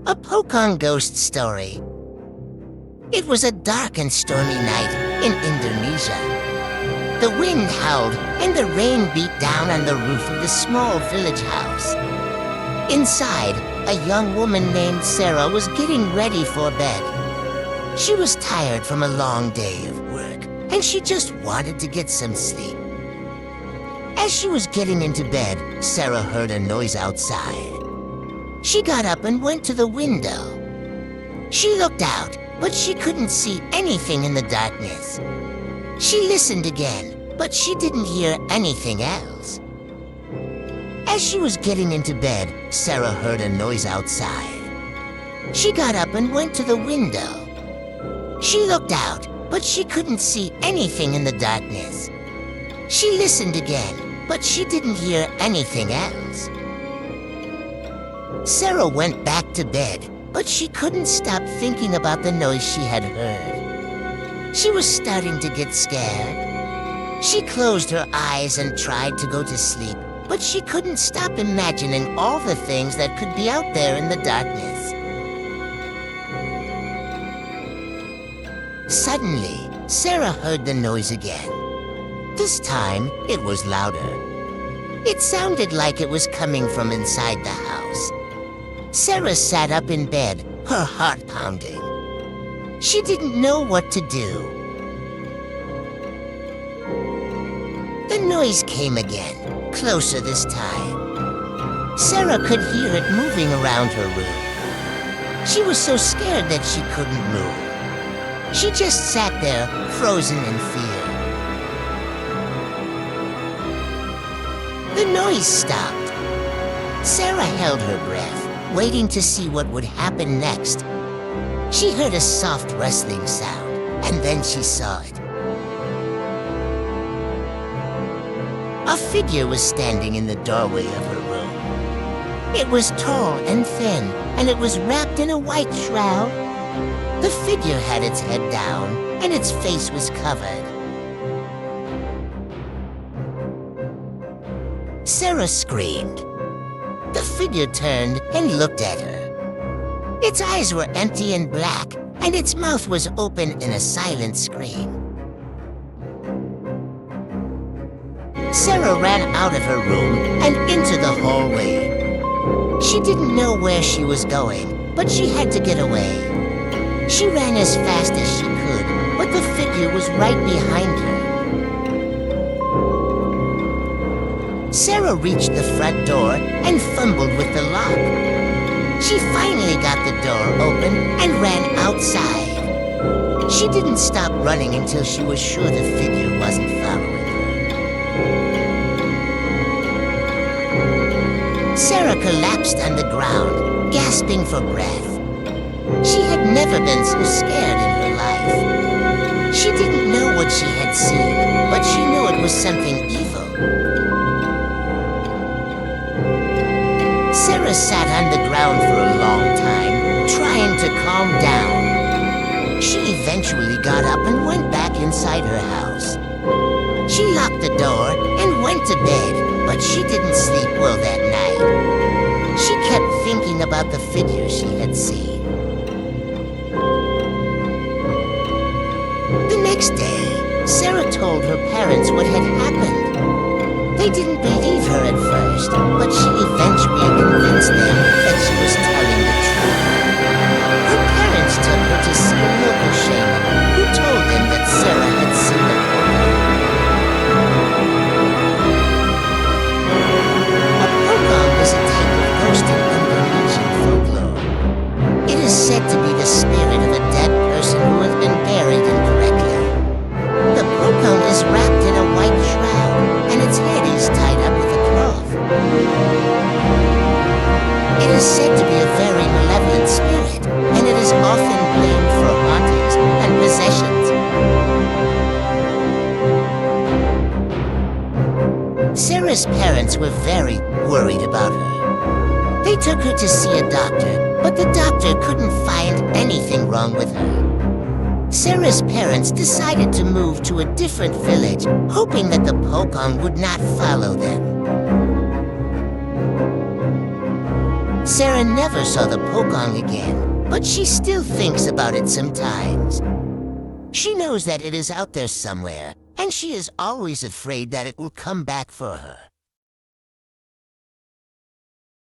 A pocong ghost story. It was a dark and stormy night in Indonesia. The wind howled and the rain beat down on the roof of the small village house. Inside, a young woman named Sarah was getting ready for bed. She was tired from a long day of work, and she just wanted to get some sleep. As she was getting into bed, Sarah heard a noise outside. She got up and went to the window. She looked out, but she couldn't see anything in the darkness. She listened again, but she didn't hear anything else. As she was getting into bed, Sarah heard a noise outside. She got up and went to the window. She looked out, but she couldn't see anything in the darkness. She listened again, but she didn't hear anything else. Sarah went back to bed, but she couldn't stop thinking about the noise she had heard. She was starting to get scared. She closed her eyes and tried to go to sleep, but she couldn't stop imagining all the things that could be out there in the darkness. Suddenly, Sarah heard the noise again. This time, it was louder. It sounded like it was coming from inside the house. Sarah sat up in bed, her heart pounding. She didn't know what to do. The noise came again, closer this time. Sarah could hear it moving around her room. She was so scared that she couldn't move. She just sat there, frozen in fear. The noise stopped. Sarah held her breath, waiting to see what would happen next. She heard a soft rustling sound, and then she saw it. A figure was standing in the doorway of her room. It was tall and thin, and it was wrapped in a white shroud. The figure had its head down, and its face was covered. Sarah screamed. The figure turned and looked at her. Its eyes were empty and black, and its mouth was open in a silent scream. Sarah ran out of her room and into the hallway. She didn't know where she was going, but she had to get away. She ran as fast as she could, but the figure was right behind her. Sarah reached the front door and fumbled with the lock. She finally got the door open and ran outside. She didn't stop running until she was sure the figure wasn't following her. Sarah collapsed on the ground, gasping for breath. She had never been so scared in her life. She didn't know what she had seen, but she knew it was something evil. Sarah sat on the ground for a long time, trying to calm down. She eventually got up and went back inside her house. She locked the door and went to bed, but she didn't sleep well that night. She kept thinking about the figure she had seen. The next day, Sarah told her parents what had happened. They didn't believe her at first, but she eventually convinced them that she was telling the truth. Her parents took her to see a local shaman who told them that Sarah had seen a pocong. A pocong is a type of ghost in Indonesian folklore. It is said to be the spirit of a dead person who has been buried incorrectly. The pocong is wrapped in a white shroud, and its head is tied up with a cloth. It is said to be a very malevolent spirit, and it is often blamed for hauntings and possessions. Sarah's parents were very worried about her. They took her to see a doctor, but the doctor couldn't find anything wrong with her. Sarah's parents decided to move to a different village, hoping that the pocong would not follow them. Sarah never saw the pocong again, but she still thinks about it sometimes. She knows that it is out there somewhere, and she is always afraid that it will come back for her.